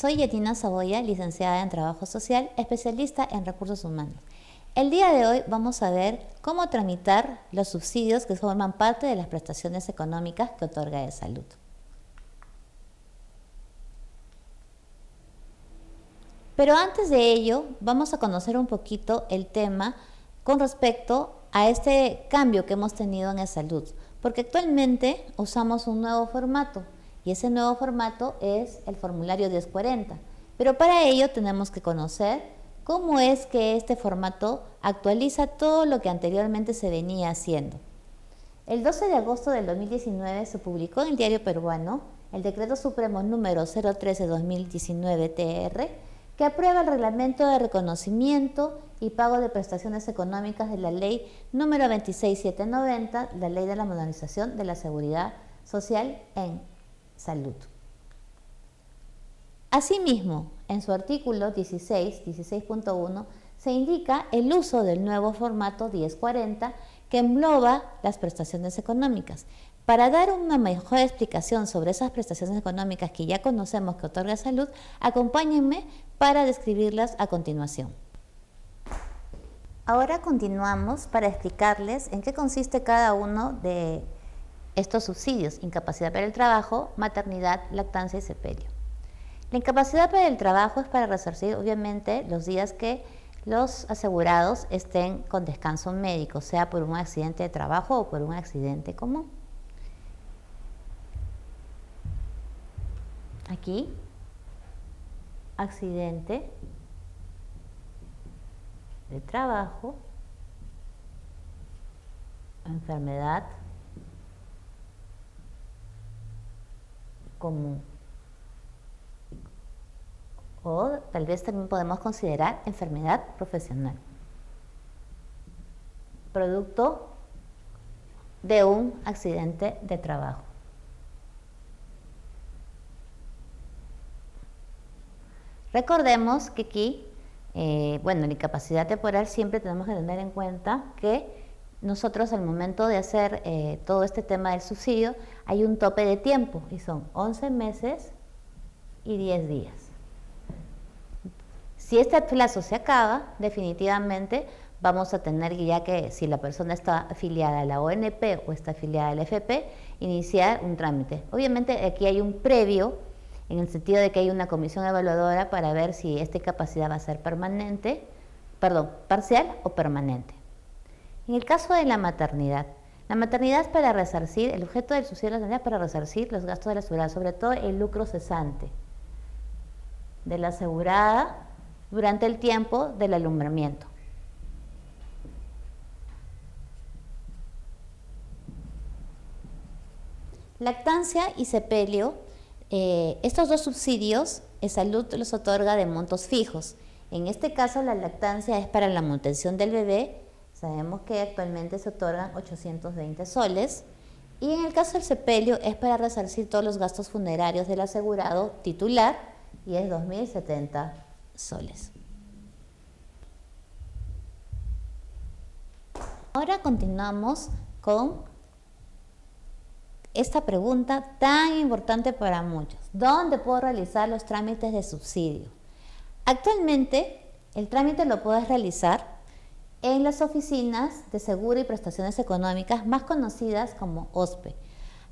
Soy Yatina Saboya, licenciada en Trabajo Social, especialista en Recursos Humanos. El día de hoy vamos a ver cómo tramitar los subsidios que forman parte de las prestaciones económicas que otorga de salud. Pero antes de ello, vamos a conocer un poquito el tema con respecto a este cambio que hemos tenido en salud, porque actualmente usamos un nuevo formato y ese nuevo formato es el formulario 1040, pero para ello tenemos que conocer cómo es que este formato actualiza todo lo que anteriormente se venía haciendo. El 12 de agosto del 2019 se publicó en el Diario Peruano el Decreto Supremo número 013-2019-TR, que aprueba el reglamento de reconocimiento y pago de prestaciones económicas de la ley número 26790, la ley de la modernización de la seguridad social en salud. Asimismo, en su artículo 16.1, se indica el uso del nuevo formato 1040 que engloba las prestaciones económicas. Para dar una mejor explicación sobre esas prestaciones económicas que ya conocemos que otorga salud, acompáñenme para describirlas a continuación. Ahora continuamos para explicarles en qué consiste cada uno de estos subsidios: incapacidad para el trabajo, maternidad, lactancia y sepelio. La incapacidad para el trabajo es para resarcir, obviamente, los días que los asegurados estén con descanso médico, sea por un accidente de trabajo o por un accidente común. Aquí, accidente de trabajo, enfermedad común. O tal vez también podemos considerar enfermedad profesional, producto de un accidente de trabajo. Recordemos que aquí, la incapacidad temporal, siempre tenemos que tener en cuenta que nosotros al momento de hacer todo este tema del subsidio hay un tope de tiempo y son 11 meses y 10 días. Si este plazo se acaba, definitivamente vamos a tener ya que, si la persona está afiliada a la ONP o está afiliada al FP, iniciar un trámite. Obviamente aquí hay un previo, en el sentido de que hay una comisión evaluadora para ver si esta incapacidad va a ser parcial o permanente. En el caso de la maternidad es para resarcir, el objeto del subsidio de la maternidad es para resarcir los gastos de la asegurada, sobre todo el lucro cesante de la asegurada durante el tiempo del alumbramiento. Lactancia y sepelio. Estos dos subsidios, salud los otorga de montos fijos. En este caso, la lactancia es para la manutención del bebé. Sabemos que actualmente se otorgan 820 soles. Y en el caso del sepelio es para resarcir todos los gastos funerarios del asegurado titular y es 2.070 soles. Ahora continuamos con esta pregunta tan importante para muchos: ¿dónde puedo realizar los trámites de subsidio? Actualmente, el trámite lo puedes realizar en las oficinas de seguro y prestaciones económicas más conocidas como OSPE.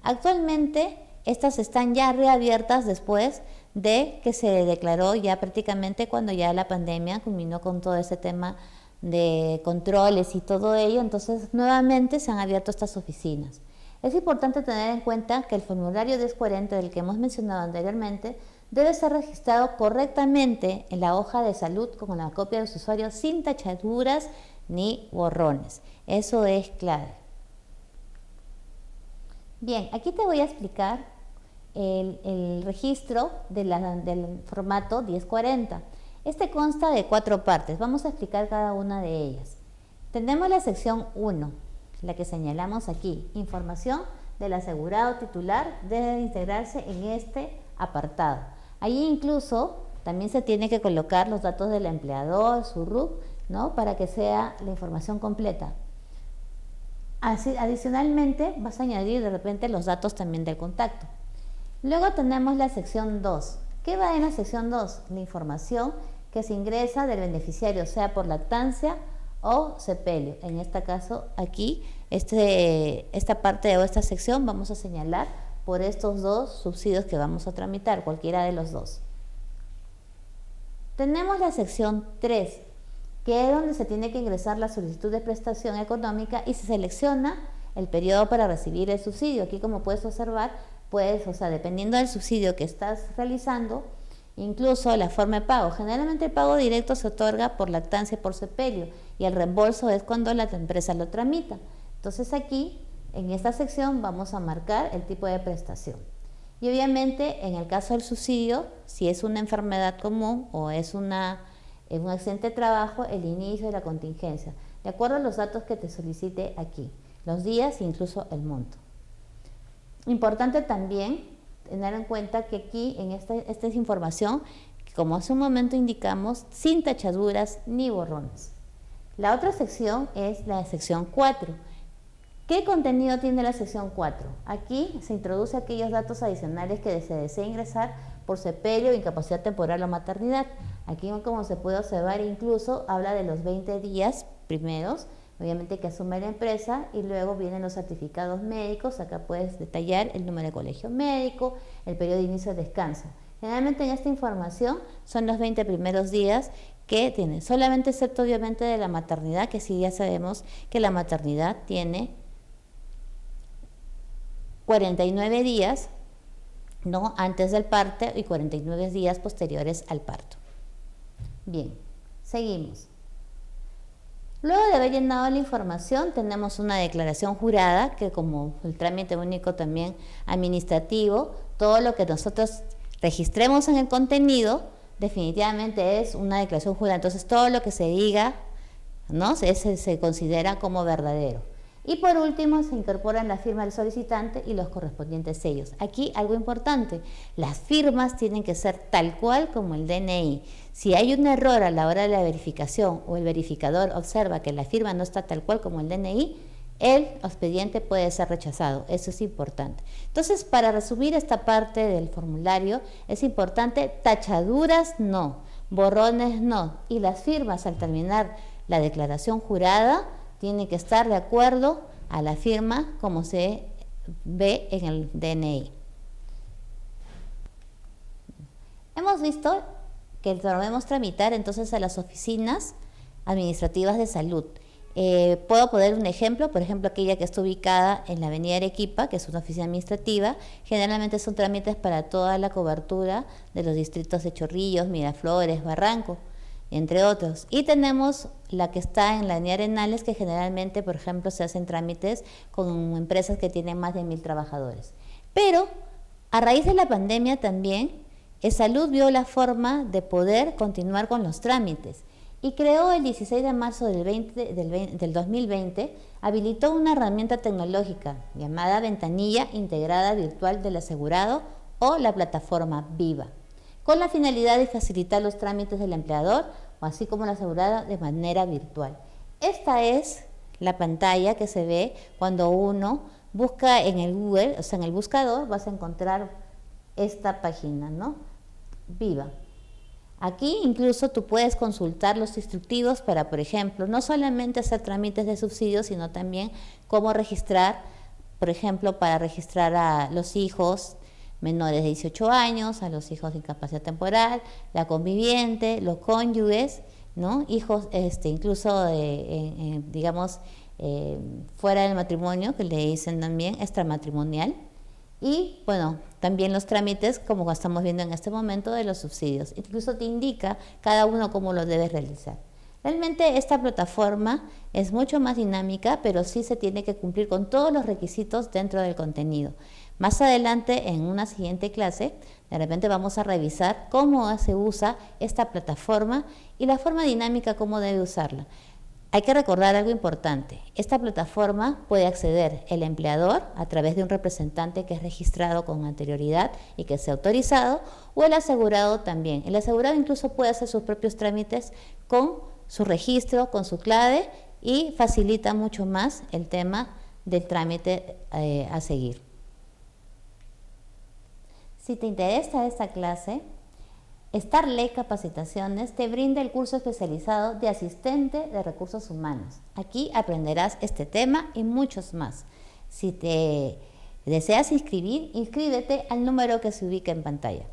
Actualmente, estas están ya reabiertas después de que se declaró ya prácticamente cuando ya la pandemia culminó con todo ese tema de controles y todo ello. Entonces, nuevamente se han abierto estas oficinas. Es importante tener en cuenta que el formulario 1040 del que hemos mencionado anteriormente debe ser registrado correctamente en la hoja de salud con la copia de su usuario, sin tachaduras ni borrones. Eso es clave. Bien, aquí te voy a explicar el registro del formato 1040. Este consta de 4 partes. Vamos a explicar cada una de ellas. Tenemos la sección 1, la que señalamos aquí: información del asegurado titular debe integrarse en este apartado. Allí incluso también se tiene que colocar los datos del empleador, su RUC, ¿no?, para que sea la información completa. Así, adicionalmente vas a añadir de repente los datos también del contacto. Luego tenemos la sección 2, ¿Qué va en la sección 2? La información que se ingresa del beneficiario, sea por lactancia o sepelio. En este caso, aquí, esta parte o esta sección vamos a señalar por estos dos subsidios que vamos a tramitar, cualquiera de los dos. Tenemos la sección 3, que es donde se tiene que ingresar la solicitud de prestación económica y se selecciona el periodo para recibir el subsidio. Aquí, como puedes observar, dependiendo del subsidio que estás realizando, incluso la forma de pago. Generalmente el pago directo se otorga por lactancia y por sepelio, y el reembolso es cuando la empresa lo tramita. Entonces aquí, en esta sección, vamos a marcar el tipo de prestación. Y obviamente, en el caso del subsidio, si es una enfermedad común o es un accidente de trabajo, el inicio de la contingencia, de acuerdo a los datos que te solicite aquí, los días e incluso el monto. Importante también tener en cuenta que aquí, en esta es información, que como hace un momento indicamos, sin tachaduras ni borrones. La otra sección es la sección 4. ¿Qué contenido tiene la sección 4? Aquí se introduce aquellos datos adicionales que se desea ingresar por sepelio, incapacidad temporal o maternidad. Aquí, como se puede observar, incluso habla de los 20 días primeros, obviamente, que asume la empresa, y luego vienen los certificados médicos. Acá puedes detallar el número de colegio médico, el periodo de inicio de descanso. Generalmente en esta información son los 20 primeros días que tiene, solamente excepto obviamente de la maternidad, que sí ya sabemos que la maternidad tiene 49 días, ¿no?, antes del parto y 49 días posteriores al parto. Bien, seguimos. Luego de haber llenado la información, tenemos una declaración jurada, que como el trámite único también administrativo, todo lo que nosotros registremos en el contenido, definitivamente es una declaración jurada. Entonces, todo lo que se diga, ¿no?, se considera como verdadero. Y por último, se incorporan la firma del solicitante y los correspondientes sellos. Aquí algo importante, las firmas tienen que ser tal cual como el DNI. Si hay un error a la hora de la verificación o el verificador observa que la firma no está tal cual como el DNI, el expediente puede ser rechazado. Eso es importante. Entonces, para resumir esta parte del formulario, es importante: tachaduras no, borrones no, y las firmas al terminar la declaración jurada tiene que estar de acuerdo a la firma como se ve en el DNI. Hemos visto que debemos tramitar entonces a las oficinas administrativas de salud. Puedo poner un ejemplo, por ejemplo, aquella que está ubicada en la avenida Arequipa, que es una oficina administrativa. Generalmente son trámites para toda la cobertura de los distritos de Chorrillos, Miraflores, Barranco, entre otros. Y tenemos la que está en la avenida Arenales, que generalmente, por ejemplo, se hacen trámites con empresas que tienen más de 1000 trabajadores. Pero a raíz de la pandemia también, Salud vio la forma de poder continuar con los trámites y creó el 16 de marzo del 2020, habilitó una herramienta tecnológica llamada Ventanilla Integrada Virtual del Asegurado, o la plataforma Viva, con la finalidad de facilitar los trámites del empleador o así como el asegurado de manera virtual. Esta es la pantalla que se ve cuando uno busca en el Google, o sea, en el buscador vas a encontrar esta página, ¿no? Viva. Aquí incluso tú puedes consultar los instructivos para, por ejemplo, no solamente hacer trámites de subsidios, sino también cómo registrar, por ejemplo, para registrar a los hijos menores de 18 años, a los hijos de incapacidad temporal, la conviviente, los cónyuges, ¿no? Hijos, incluso, digamos, fuera del matrimonio, que le dicen también extramatrimonial. Y bueno, también los trámites, como estamos viendo en este momento, de los subsidios. Incluso te indica cada uno cómo lo debes realizar. Realmente esta plataforma es mucho más dinámica, pero sí se tiene que cumplir con todos los requisitos dentro del contenido. Más adelante, en una siguiente clase, de repente vamos a revisar cómo se usa esta plataforma y la forma dinámica, cómo debe usarla. Hay que recordar algo importante: esta plataforma puede acceder el empleador a través de un representante que es registrado con anterioridad y que sea autorizado, o el asegurado también. El asegurado incluso puede hacer sus propios trámites con su registro, con su clave, y facilita mucho más el tema del trámite a seguir. Si te interesa esta clase, Starley Capacitaciones te brinda el curso especializado de asistente de recursos humanos. Aquí aprenderás este tema y muchos más. Si te deseas inscribir, inscríbete al número que se ubica en pantalla.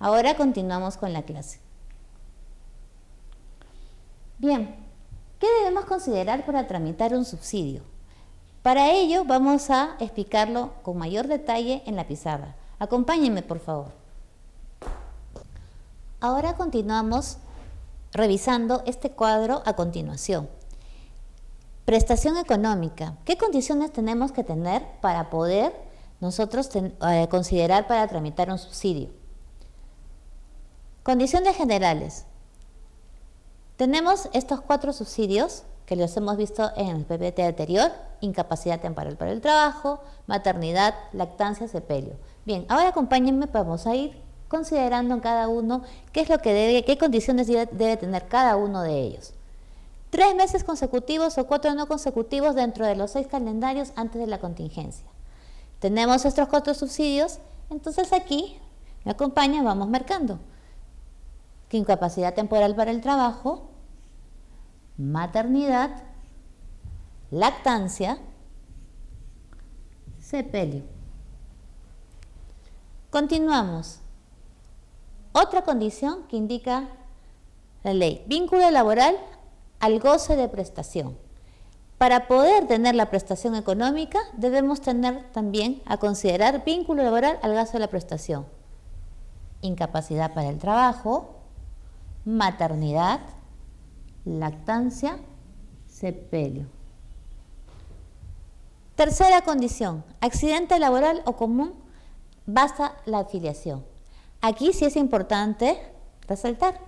Ahora continuamos con la clase. Bien, ¿qué debemos considerar para tramitar un subsidio? Para ello vamos a explicarlo con mayor detalle en la pizarra. Acompáñenme, por favor. Ahora continuamos revisando este cuadro a continuación. Prestación económica. ¿Qué condiciones tenemos que tener para poder nosotros considerar para tramitar un subsidio? Condiciones generales. Tenemos estos 4 subsidios que los hemos visto en el PPT anterior: incapacidad temporal para el trabajo, maternidad, lactancia, sepelio. Bien, ahora acompáñenme, vamos a ir considerando en cada uno qué condiciones debe tener cada uno de ellos. 3 meses consecutivos o 4 no consecutivos dentro de los 6 calendarios antes de la contingencia. Tenemos estos 4 subsidios, entonces aquí me acompañan, vamos marcando. Incapacidad temporal para el trabajo, maternidad, lactancia, sepelio. Continuamos. Otra condición que indica la ley: vínculo laboral al goce de prestación. Para poder tener la prestación económica debemos tener también a considerar vínculo laboral al goce de la prestación. Incapacidad para el trabajo, maternidad, lactancia, sepelio. Tercera condición: accidente laboral o común, basta la afiliación. Aquí sí es importante resaltar.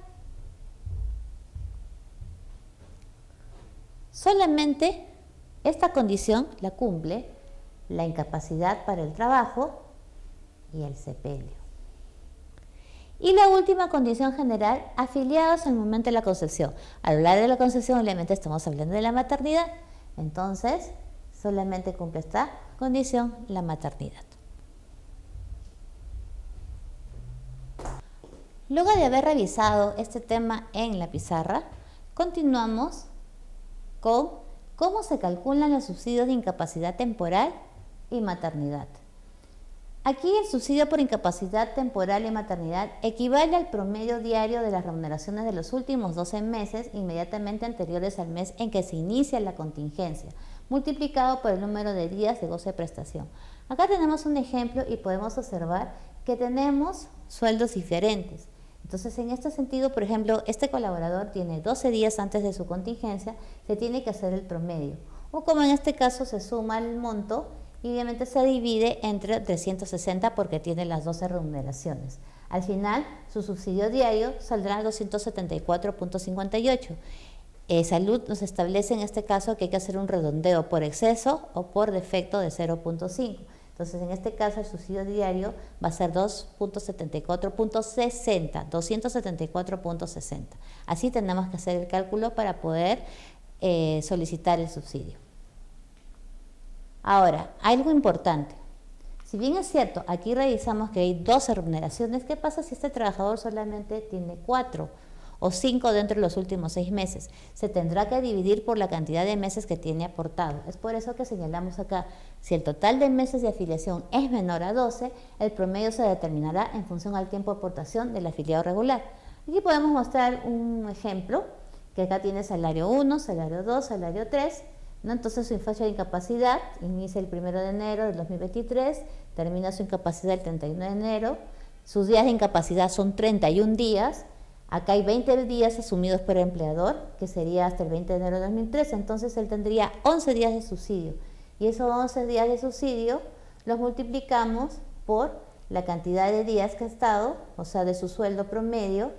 Solamente esta condición la cumple la incapacidad para el trabajo y el sepelio. Y la última condición general: afiliados al momento de la concepción. Al hablar de la concepción, obviamente estamos hablando de la maternidad. Entonces, solamente cumple esta condición la maternidad. Luego de haber revisado este tema en la pizarra, continuamos con cómo se calculan los subsidios de incapacidad temporal y maternidad. Aquí el subsidio por incapacidad temporal y maternidad equivale al promedio diario de las remuneraciones de los últimos 12 meses inmediatamente anteriores al mes en que se inicia la contingencia, multiplicado por el número de días de goce de prestación. Acá tenemos un ejemplo y podemos observar que tenemos sueldos diferentes. Entonces, en este sentido, por ejemplo, este colaborador tiene 12 días antes de su contingencia, se tiene que hacer el promedio. O como en este caso se suma el monto y obviamente se divide entre 360 porque tiene las 12 remuneraciones. Al final, su subsidio diario saldrá 274.58. Salud nos establece en este caso que hay que hacer un redondeo por exceso o por defecto de 0.5. Entonces, en este caso, el subsidio diario va a ser 274.60, 274.60. Así tenemos que hacer el cálculo para poder solicitar el subsidio. Ahora, algo importante. Si bien es cierto, aquí revisamos que hay 12 remuneraciones, ¿qué pasa si este trabajador solamente tiene 4 o 5 dentro de los últimos 6 meses? Se tendrá que dividir por la cantidad de meses que tiene aportado. Es por eso que señalamos acá, si el total de meses de afiliación es menor a 12, el promedio se determinará en función al tiempo de aportación del afiliado regular. Aquí podemos mostrar un ejemplo, que acá tiene salario 1, salario 2, salario 3, ¿no? Entonces su fecha de incapacidad inicia el 1 de enero del 2023, termina su incapacidad el 31 de enero, sus días de incapacidad son 31 días, acá hay 20 días asumidos por el empleador, que sería hasta el 20 de enero de 2013, entonces él tendría 11 días de subsidio. Y esos 11 días de subsidio los multiplicamos por la cantidad de días que ha estado, o sea, de su sueldo promedio,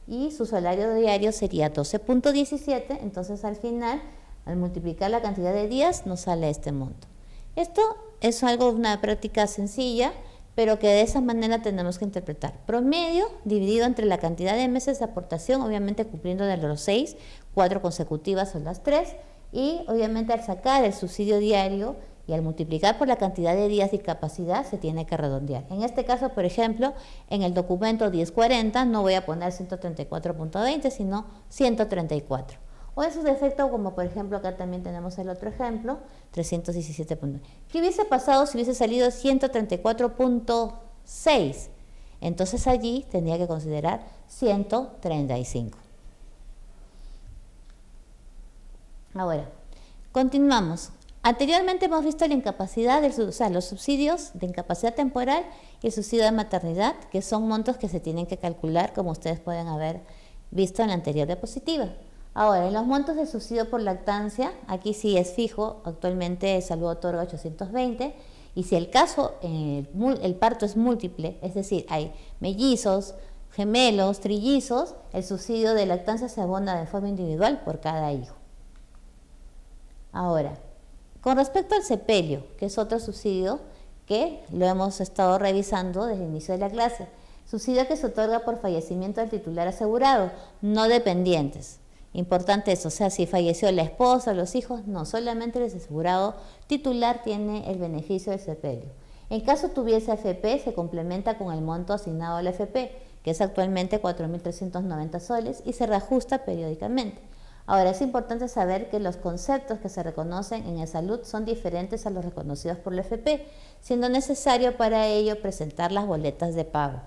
y su salario diario sería 12.17, entonces al final, al multiplicar la cantidad de días, nos sale este monto. Esto es una práctica sencilla, pero que de esa manera tenemos que interpretar. Promedio dividido entre la cantidad de meses de aportación, obviamente cumpliendo de los 6, 4 consecutivas son las 3, y obviamente al sacar el subsidio diario y al multiplicar por la cantidad de días de incapacidad se tiene que redondear. En este caso, por ejemplo, en el documento 1040 no voy a poner 134.20, sino 134. O en su defecto, como por ejemplo acá también tenemos el otro ejemplo, 317. ¿Qué hubiese pasado si hubiese salido 134.6? Entonces allí tendría que considerar 135. Ahora, continuamos. Anteriormente hemos visto la incapacidad, los subsidios de incapacidad temporal y el subsidio de maternidad, que son montos que se tienen que calcular, como ustedes pueden haber visto en la anterior diapositiva. Ahora, en los montos de subsidio por lactancia, aquí sí es fijo, actualmente Salud otorga 820, y si el caso, el parto es múltiple, es decir, hay mellizos, gemelos, trillizos, el subsidio de lactancia se abona de forma individual por cada hijo. Ahora, con respecto al sepelio, que es otro subsidio que lo hemos estado revisando desde el inicio de la clase, subsidio que se otorga por fallecimiento del titular asegurado, no dependientes. Importante eso, o sea, si falleció la esposa o los hijos, no, solamente el asegurado titular tiene el beneficio del sepelio. En caso tuviese AFP, se complementa con el monto asignado a la AFP, que es actualmente 4.390 soles y se reajusta periódicamente. Ahora, es importante saber que los conceptos que se reconocen en e-salud son diferentes a los reconocidos por la AFP, siendo necesario para ello presentar las boletas de pago.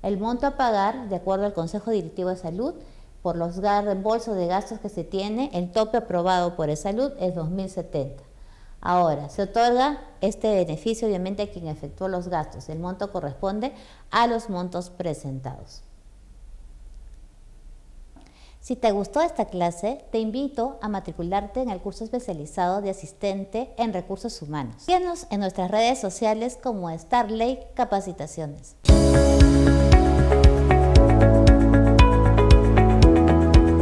El monto a pagar, de acuerdo al Consejo Directivo de Salud, por los reembolsos de gastos que se tiene, el tope aprobado por e-salud es 2.070. Ahora, se otorga este beneficio obviamente a quien efectuó los gastos. El monto corresponde a los montos presentados. Si te gustó esta clase, te invito a matricularte en el curso especializado de asistente en recursos humanos. Síguenos en nuestras redes sociales como Starley Capacitaciones.